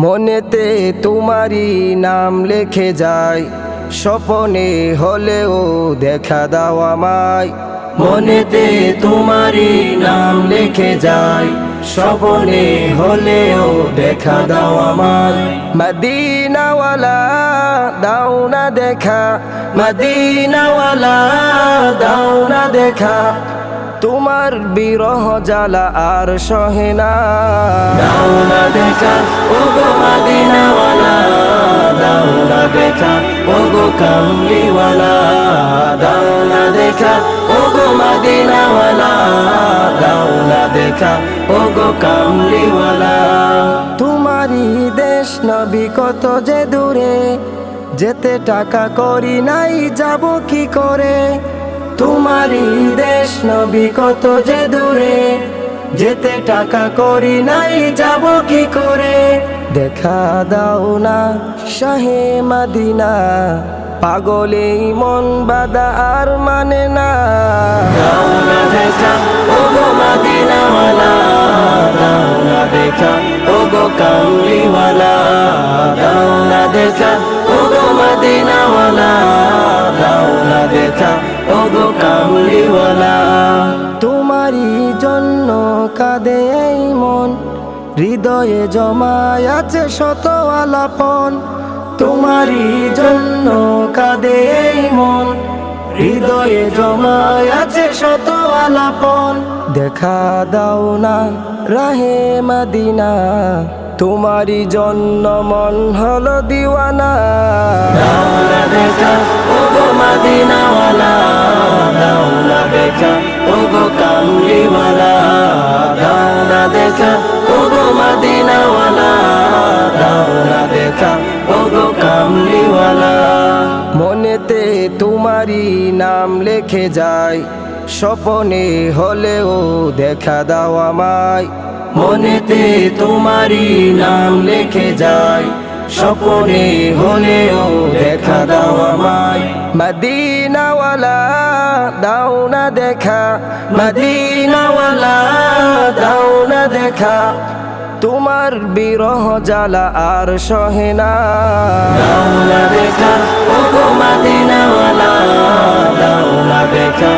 মনেতে তোমারই নাম লেখে যায়, স্বপনে হলেও দেখা দাও আমায়। মনেতে তোমারই নাম লেখে যায়, স্বপনে হলেও দেখা দাও আমায়। মদিনাওয়ালা দাও না দেখা, মদিনাওয়ালা দাও না দেখা, তোমার বিরহ জ্বালা আর সহে না। দাও না দেখা ওগো মদিনাওয়ালা, দাও না দেখা ওগো কামলিওয়ালা, দাও না দেখা ওগো মদিনাওয়ালা, দাও না দেখা ওগো কামলিওয়ালা। তোমারই দেশ নবী কত যে দূরে, যেতে টাকা করি নাই যাব কি করে। তোমারই দেশ নবী কত যে দূরে, যেতে টাকা করি নাই যাব কি করে। দেখা দাও না শাহে মদিনা, পাগলে মন বাদা আর মানে না। দাও না দেখা ওগো মদিনাওয়ালা, দাও না দেখা ওগো কামলিওয়ালা, দাও না দেখা ওগো মদিনাওয়ালা, দাও না দেখা ওগো কামলিওয়ালা। তোমারই জন্য কাঁদে এই মন, হৃদয়ে জমায় আছে শত আলাপন। তোমারই জন্য কাঁদে এই মন, হৃদয়ে জমায় আছে শত আলাপন। দেখা দাও না রাহে মদিনা, তোমারই জন্য মন হলো দিওয়ানা। দাও না দেখা ওগো মদিনাওয়ালা, দাও না দেখা ওগো কামলিওয়ালা, দাও না দেখা ওগো মদিনাওয়ালা, দাও না দেখা ওগো কামলিওয়ালা। মনেতে তোমারই নাম লেখে যায়, স্বপনে হলেও দেখা দাও আমায়। মনেতে তোমারই নাম লেখে যায়, স্বপনে হলেও দেখা দাও আমায়। মদিনাওয়ালা দাও না দেখা, মদিনাওয়ালা দাও না দেখা, তোমার বিরহ জ্বালা আর সহে না। দাও না দেখা ওগো মদিনাওয়ালা, দাও না দেখা